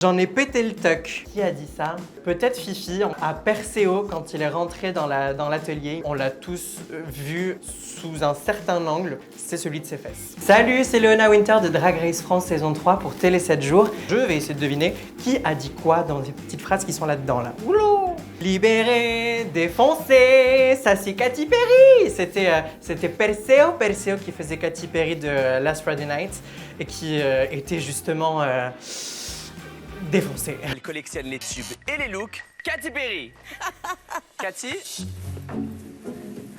J'en ai pété le tuck. Qui a dit ça? Peut-être Fifi. À Perséo, quand il est rentré dans l'atelier, on l'a tous vu sous un certain angle, c'est celui de ses fesses. Salut, c'est Léona Winter de Drag Race France saison 3 pour Télé 7 jours. Je vais essayer de deviner qui a dit quoi dans les petites phrases qui sont là-dedans là. Oulou! Libéré, défoncé, ça c'est Katy Perry. C'était Perséo qui faisait Katy Perry de Last Friday Night et qui était justement défoncé. Elle collectionne les tubes et les looks. Katy Perry. Katy.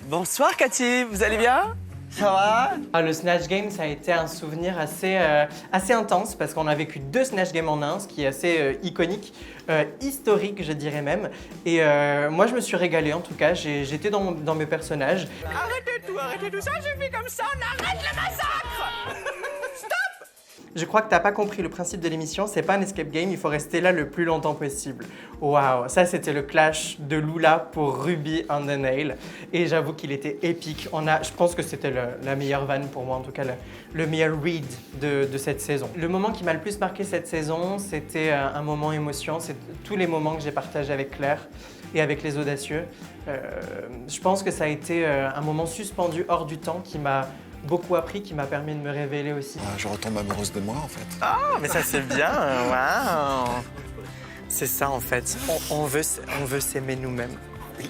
Bonsoir Katy, vous allez bien? Ça va? Le Snatch Game, ça a été un souvenir assez intense parce qu'on a vécu 2 Snatch Games en un, ce qui est assez iconique, historique je dirais même. Et moi je me suis régalée en tout cas, j'étais dans mes personnages. Arrêtez tout ça, j'ai fait comme ça, on arrête le massacre. Stop! Je crois que t'as pas compris le principe de l'émission, c'est pas un escape game, il faut rester là le plus longtemps possible. Waouh, ça c'était le clash de Loula pour Ruby on the Nail. Et j'avoue qu'il était épique. Je pense que c'était la meilleure vanne pour moi, en tout cas le meilleur read de cette saison. Le moment qui m'a le plus marqué cette saison, c'était un moment émotion, c'est tous les moments que j'ai partagés avec Claire et avec les audacieux. Je pense que ça a été un moment suspendu hors du temps qui m'a beaucoup appris, qui m'a permis de me révéler aussi. Je retombe amoureuse de moi en fait. Oh, mais ça c'est bien, waouh. C'est ça en fait, on veut s'aimer nous-mêmes. Oui.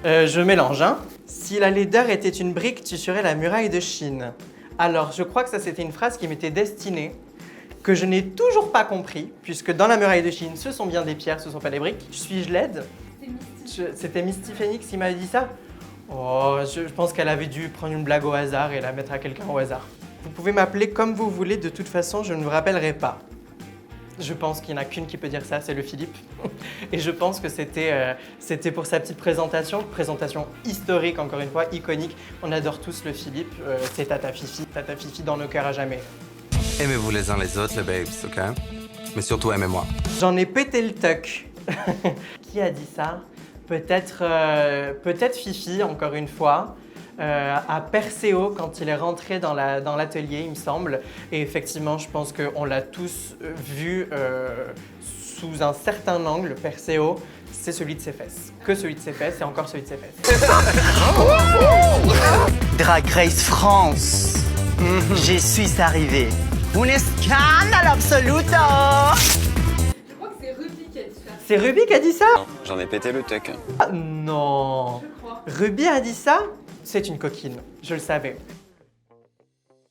Je mélange, hein. Si la laideur était une brique, tu serais la muraille de Chine. Alors, je crois que ça c'était une phrase qui m'était destinée, que je n'ai toujours pas compris, puisque dans la muraille de Chine, ce sont bien des pierres, ce ne sont pas des briques. Suis-je laide? C'était Misty Phoenix qui m'avait dit ça? Oh, je pense qu'elle avait dû prendre une blague au hasard et la mettre à quelqu'un au hasard. Vous pouvez m'appeler comme vous voulez, de toute façon, je ne vous rappellerai pas. Je pense qu'il n'y en a qu'une qui peut dire ça, c'est le Philippe. Et je pense que c'était pour sa petite présentation historique, encore une fois, iconique. On adore tous le Philippe, c'est Tata Fifi dans nos cœurs à jamais. Aimez-vous les uns les autres, les babes, ok? Mais surtout, aimez-moi. J'en ai pété le tuck. Qui a dit ça? Peut-être Fifi, encore une fois, à Perséo, quand il est rentré dans l'atelier, il me semble. Et effectivement, je pense qu'on l'a tous vu sous un certain angle. Perséo, c'est celui de ses fesses. Que celui de ses fesses et encore celui de ses fesses. Drag Race France, je suis arrivé. Un scandale absoluto! C'est Ruby qui a dit ça? J'en ai pété le tuck. Ah, non. Ruby a dit ça? C'est une coquine, je le savais.